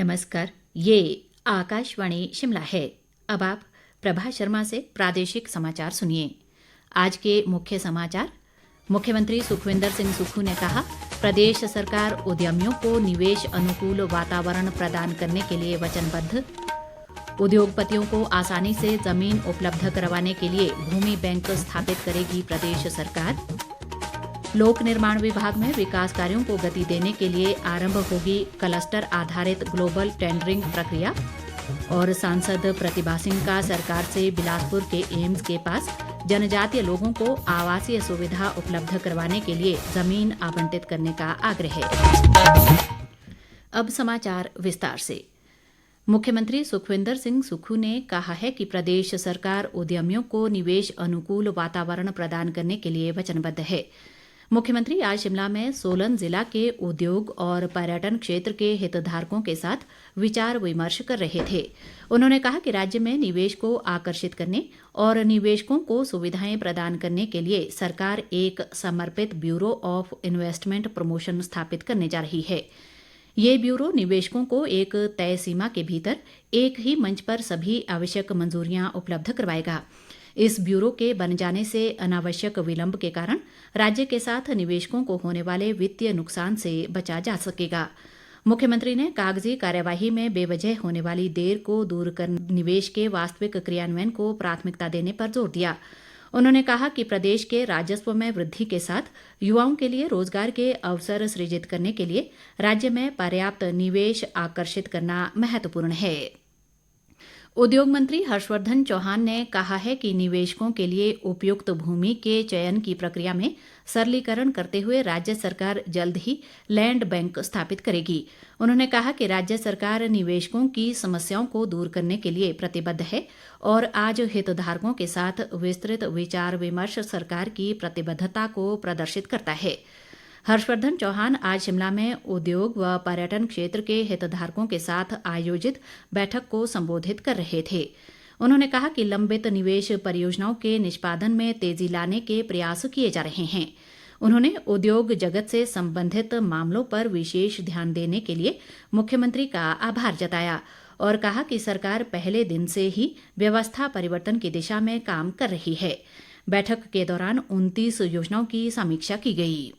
नमस्कार। ये आकाशवाणी शिमला है। अब आप प्रभा शर्मा से प्रादेशिक समाचार सुनिए। आज के मुख्य समाचार। मुख्यमंत्री सुखविंदर सिंह सुक्खू ने कहा, प्रदेश सरकार उद्यमियों को निवेश अनुकूल वातावरण प्रदान करने के लिए वचनबद्ध। उद्योगपतियों को आसानी से जमीन उपलब्ध करवाने के लिए भूमि बैंक स्थापित करेगी प्रदेश सरकार। लोक निर्माण विभाग में विकास कार्यों को गति देने के लिए आरंभ होगी क्लस्टर आधारित ग्लोबल टेंडरिंग प्रक्रिया। और सांसद प्रतिभा सिंह का सरकार से बिलासपुर के एम्स के पास जनजातीय लोगों को आवासीय सुविधा उपलब्ध करवाने के लिए जमीन आवंटित करने का आग्रह। अब समाचार विस्तार से। मुख्यमंत्री सुखविंदर सिंह सुक्खू ने कहा है कि प्रदेश सरकार उद्यमियों को निवेश अनुकूल वातावरण प्रदान करने के लिए वचनबद्ध है। मुख्यमंत्री आज शिमला में सोलन जिला के उद्योग और पर्यटन क्षेत्र के हितधारकों के साथ विचार विमर्श कर रहे थे। उन्होंने कहा कि राज्य में निवेश को आकर्षित करने और निवेशकों को सुविधाएं प्रदान करने के लिए सरकार एक समर्पित ब्यूरो ऑफ इन्वेस्टमेंट प्रमोशन स्थापित करने जा रही है। ये ब्यूरो निवेशकों को एक तय सीमा के भीतर एक ही मंच पर सभी आवश्यक मंजूरियां उपलब्ध करवाएगा। इस ब्यूरो के बन जाने से अनावश्यक विलंब के कारण राज्य के साथ निवेशकों को होने वाले वित्तीय नुकसान से बचा जा सकेगा। मुख्यमंत्री ने कागजी कार्यवाही में बेवजह होने वाली देर को दूर कर निवेश के वास्तविक क्रियान्वयन को प्राथमिकता देने पर जोर दिया। उन्होंने कहा कि प्रदेश के राजस्व में वृद्धि के साथ युवाओं के लिए रोजगार के अवसर सृजित करने के लिए राज्य में पर्याप्त निवेश आकर्षित करना महत्वपूर्ण है। उद्योग मंत्री हर्षवर्धन चौहान ने कहा है कि निवेशकों के लिए उपयुक्त भूमि के चयन की प्रक्रिया में सरलीकरण करते हुए राज्य सरकार जल्द ही लैंड बैंक स्थापित करेगी। उन्होंने कहा कि राज्य सरकार निवेशकों की समस्याओं को दूर करने के लिए प्रतिबद्ध है और आज हितधारकों के साथ विस्तृत विचार विमर्श सरकार की प्रतिबद्धता को प्रदर्शित करता है। हर्षवर्धन चौहान आज शिमला में उद्योग व पर्यटन क्षेत्र के हितधारकों के साथ आयोजित बैठक को संबोधित कर रहे थे। उन्होंने कहा कि लंबित निवेश परियोजनाओं के निष्पादन में तेजी लाने के प्रयास किए जा रहे हैं। उन्होंने उद्योग जगत से संबंधित मामलों पर विशेष ध्यान देने के लिए मुख्यमंत्री का आभार जताया और कहा कि सरकार पहले दिन से ही व्यवस्था परिवर्तन की दिशा में काम कर रही है। बैठक के दौरान 29 योजनाओं की समीक्षा की गई।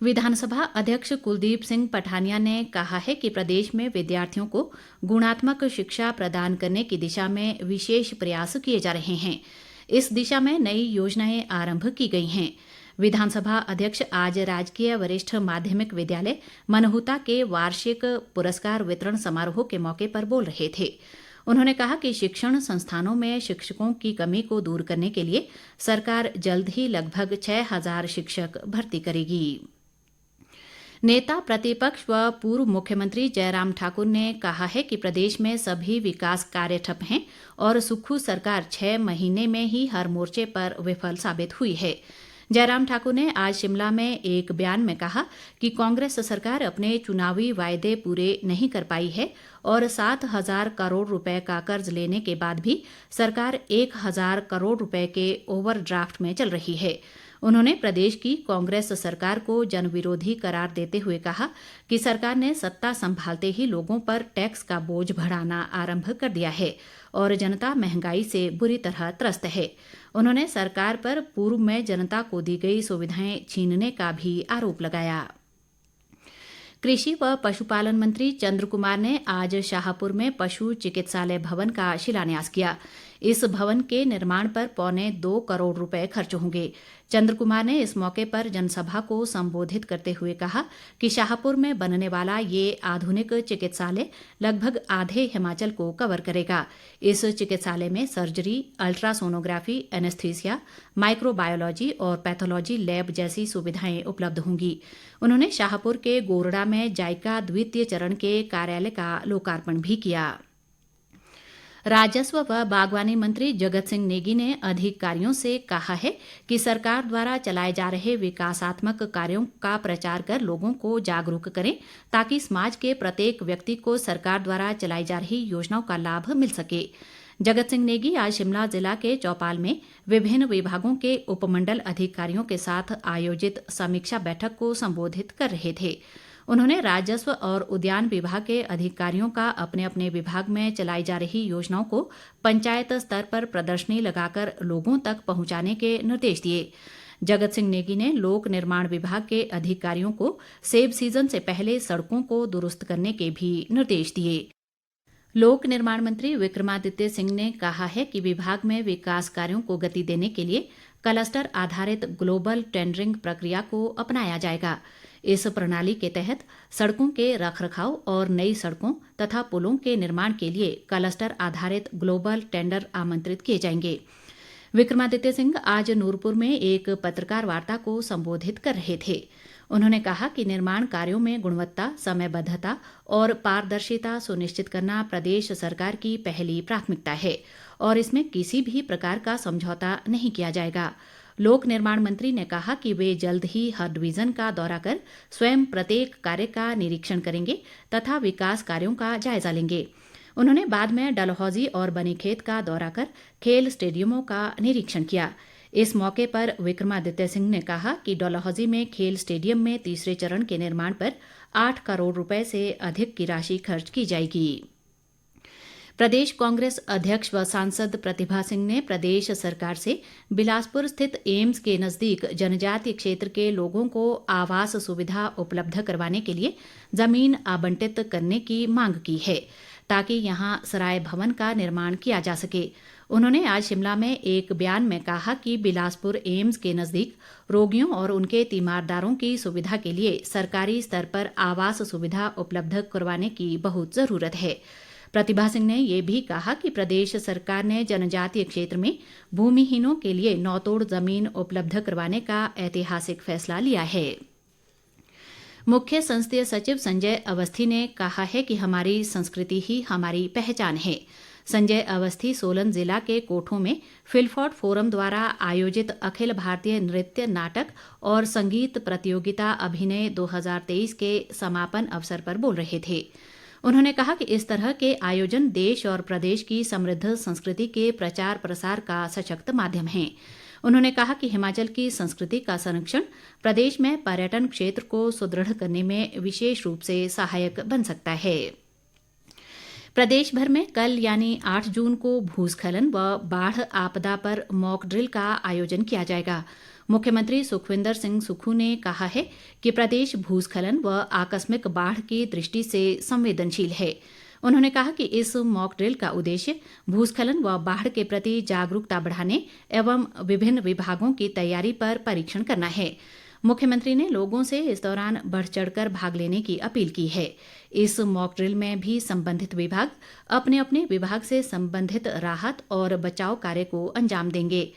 विधानसभा अध्यक्ष कुलदीप सिंह पठानिया ने कहा है कि प्रदेश में विद्यार्थियों को गुणात्मक शिक्षा प्रदान करने की दिशा में विशेष प्रयास किए जा रहे हैं। इस दिशा में नई योजनाएं आरंभ की गई हैं। विधानसभा अध्यक्ष आज राजकीय वरिष्ठ माध्यमिक विद्यालय मनहुता के वार्षिक पुरस्कार वितरण समारोह के मौके पर बोल रहे थे। उन्होंने कहा कि शिक्षण संस्थानों में शिक्षकों की कमी को दूर करने के लिए सरकार जल्द ही लगभग 6,000 शिक्षक भर्ती करेगी। नेता प्रतिपक्ष व पूर्व मुख्यमंत्री जयराम ठाकुर ने कहा है कि प्रदेश में सभी विकास कार्य ठप हैं और सुक्खू सरकार 6 महीने में ही हर मोर्चे पर विफल साबित हुई है। जयराम ठाकुर ने आज शिमला में एक बयान में कहा कि कांग्रेस सरकार अपने चुनावी वायदे पूरे नहीं कर पाई है और 7,000 करोड़ रुपए का कर्ज लेने के बाद भी सरकार 1,000 करोड़ रुपए के ओवरड्राफ्ट में चल रही है। उन्होंने प्रदेश की कांग्रेस सरकार को जनविरोधी करार देते हुए कहा कि सरकार ने सत्ता संभालते ही लोगों पर टैक्स का बोझ बढ़ाना आरंभ कर दिया है और जनता महंगाई से बुरी तरह त्रस्त है। उन्होंने सरकार पर पूर्व में जनता को दी गई सुविधाएं छीनने का भी आरोप लगाया। कृषि व पशुपालन मंत्री चंद्र कुमार ने आज शाहपुर में पशु चिकित्सालय भवन का शिलान्यास किया। इस भवन के निर्माण पर 2.25 करोड़ रुपए खर्च होंगे। चंद्र कुमार ने इस मौके पर जनसभा को संबोधित करते हुए कहा कि शाहपुर में बनने वाला ये आधुनिक चिकित्सालय लगभग आधे हिमाचल को कवर करेगा। इस चिकित्सालय में सर्जरी, अल्ट्रासोनोग्राफी, एनेस्थीसिया, माइक्रोबायोलॉजी और पैथोलॉजी लैब जैसी सुविधाएं उपलब्ध होंगी। उन्होंने शाहपुर के गोरड़ा में जायका द्वितीय चरण के कार्यालय का लोकार्पण भी किया। राजस्व व बागवानी मंत्री जगत सिंह नेगी ने अधिकारियों से कहा है कि सरकार द्वारा चलाए जा रहे विकासात्मक कार्यों का प्रचार कर लोगों को जागरूक करें ताकि समाज के प्रत्येक व्यक्ति को सरकार द्वारा चलाई जा रही योजनाओं का लाभ मिल सके। जगत सिंह नेगी आज शिमला जिला के चौपाल में विभिन्न विभागों के उपमंडल अधिकारियों के साथ आयोजित समीक्षा बैठक को संबोधित कर रहे थे। उन्होंने राजस्व और उद्यान विभाग के अधिकारियों का अपने अपने विभाग में चलाई जा रही योजनाओं को पंचायत स्तर पर प्रदर्शनी लगाकर लोगों तक पहुंचाने के निर्देश दिए। जगत सिंह नेगी ने लोक निर्माण विभाग के अधिकारियों को सेब सीजन से पहले सड़कों को दुरुस्त करने के भी निर्देश दिए। लोक निर्माण मंत्री विक्रमादित्य सिंह ने कहा है कि विभाग में विकास कार्यों को गति देने के लिए क्लस्टर आधारित ग्लोबल टेंडरिंग प्रक्रिया को अपनाया जाएगा। इस प्रणाली के तहत सड़कों के रखरखाव और नई सड़कों तथा पुलों के निर्माण के लिए क्लस्टर आधारित ग्लोबल टेंडर आमंत्रित किए जाएंगे। विक्रमादित्य सिंह आज नूरपुर में एक पत्रकार वार्ता को संबोधित कर रहे थे। उन्होंने कहा कि निर्माण कार्यों में गुणवत्ता, समयबद्धता और पारदर्शिता सुनिश्चित करना प्रदेश सरकार की पहली प्राथमिकता है और इसमें किसी भी प्रकार का समझौता नहीं किया जाएगा। लोक निर्माण मंत्री ने कहा कि वे जल्द ही हर डिवीजन का दौरा कर स्वयं प्रत्येक कार्य का निरीक्षण करेंगे तथा विकास कार्यों का जायजा लेंगे। उन्होंने बाद में डलहौजी और बनीखेत का दौरा कर खेल स्टेडियमों का निरीक्षण किया। इस मौके पर विक्रमादित्य सिंह ने कहा कि डलहौजी में खेल स्टेडियम में तीसरे चरण के निर्माण पर 8 करोड़ रुपए से अधिक की राशि खर्च की जाएगी। प्रदेश कांग्रेस अध्यक्ष व सांसद प्रतिभा सिंह ने प्रदेश सरकार से बिलासपुर स्थित एम्स के नजदीक जनजातीय क्षेत्र के लोगों को आवास सुविधा उपलब्ध करवाने के लिए जमीन आवंटित करने की मांग की है ताकि यहां सराय भवन का निर्माण किया जा सके। उन्होंने आज शिमला में एक बयान में कहा कि बिलासपुर एम्स के नजदीक रोगियों और उनके तीमारदारों की सुविधा के लिए सरकारी स्तर पर आवास सुविधा उपलब्ध करवाने की बहुत जरूरत है। प्रतिभा सिंह ने यह भी कहा कि प्रदेश सरकार ने जनजातीय क्षेत्र में भूमिहीनों के लिए नौतोड़ जमीन उपलब्ध करवाने का ऐतिहासिक फैसला लिया है। मुख्य संसदीय सचिव संजय अवस्थी ने कहा है कि हमारी संस्कृति ही हमारी पहचान है। संजय अवस्थी सोलन जिला के कोठों में फिलफॉट फोरम द्वारा आयोजित अखिल भारतीय नृत्य नाटक और संगीत प्रतियोगिता अभिनय 2023 के समापन अवसर पर बोल रहे थे। उन्होंने कहा कि इस तरह के आयोजन देश और प्रदेश की समृद्ध संस्कृति के प्रचार प्रसार का सशक्त माध्यम है। उन्होंने कहा कि हिमाचल की संस्कृति का संरक्षण प्रदेश में पर्यटन क्षेत्र को सुदृढ़ करने में विशेष रूप से सहायक बन सकता है। प्रदेश भर में कल यानी 8 जून को भूस्खलन व बाढ़ आपदा पर मॉक ड्रिल का आयोजन किया जाएगा। मुख्यमंत्री सुखविंदर सिंह सुक्खू ने कहा है कि प्रदेश भूस्खलन व आकस्मिक बाढ़ की दृष्टि से संवेदनशील है। उन्होंने कहा कि इस मॉक ड्रिल का उद्देश्य भूस्खलन व बाढ़ के प्रति जागरूकता बढ़ाने एवं विभिन्न विभागों की तैयारी पर परीक्षण करना है। मुख्यमंत्री ने लोगों से इस दौरान बढ़ चढ़कर भाग लेने की अपील की है। इस मॉक ड्रिल में भी संबंधित विभाग अपने अपने विभाग से संबंधित राहत और बचाव कार्य को अंजाम देंगे।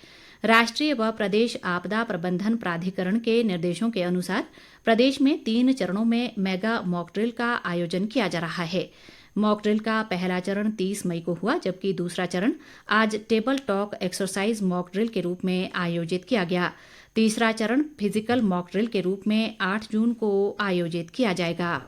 राष्ट्रीय व प्रदेश आपदा प्रबंधन प्राधिकरण के निर्देशों के अनुसार प्रदेश में 3 चरणों में मेगा मॉक ड्रिल का आयोजन किया जा रहा है। मॉक ड्रिल का पहला चरण 30 मई को हुआ, जबकि दूसरा चरण आज table talk exercise mock drill के रूप में आयोजित किया गया। तीसरा चरण फिजिकल मॉक ड्रिल के रूप में 8 जून को आयोजित किया जाएगा।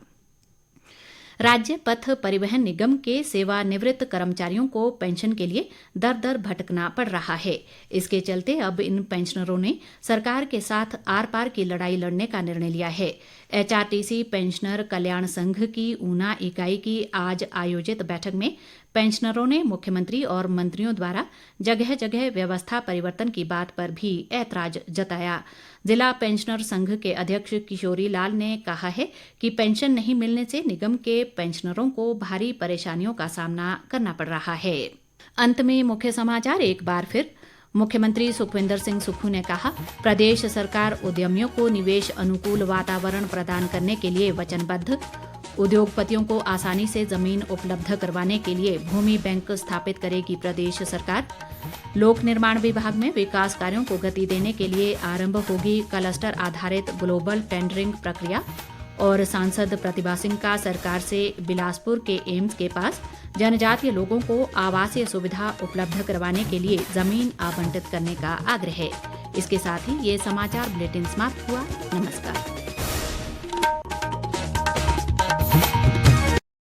राज्य पथ परिवहन निगम के सेवानिवृत्त कर्मचारियों को पेंशन के लिए दर दर भटकना पड़ रहा है। इसके चलते अब इन पेंशनरों ने सरकार के साथ आर पार की लड़ाई लड़ने का निर्णय लिया है। एचआरटीसी पेंशनर कल्याण संघ की ऊना इकाई की आज आयोजित बैठक में पेंशनरों ने मुख्यमंत्री और मंत्रियों द्वारा जगह जगह व्यवस्था परिवर्तन की बात पर भी ऐतराज जताया। जिला पेंशनर संघ के अध्यक्ष किशोरी लाल ने कहा है कि पेंशन नहीं मिलने से निगम के पेंशनरों को भारी परेशानियों का सामना करना पड़ रहा है। अंत में मुख्य समाचार एक बार फिर। मुख्यमंत्री सुखविंदर सिंह सुक्खू ने कहा, प्रदेश सरकार उद्यमियों को निवेश अनुकूल वातावरण प्रदान करने के लिए वचनबद्ध। उद्योगपतियों को आसानी से जमीन उपलब्ध करवाने के लिए भूमि बैंक स्थापित करेगी प्रदेश सरकार। लोक निर्माण विभाग में विकास कार्यों को गति देने के लिए आरंभ होगी क्लस्टर आधारित ग्लोबल टेंडरिंग प्रक्रिया। और सांसद प्रतिभा सिंह का सरकार से बिलासपुर के एम्स के पास जनजातीय लोगों को आवासीय सुविधा उपलब्ध करवाने के लिए जमीन आवंटित करने का आग्रह है। इसके साथ ही ये समाचार बुलेटिन समाप्त हुआ। नमस्कार।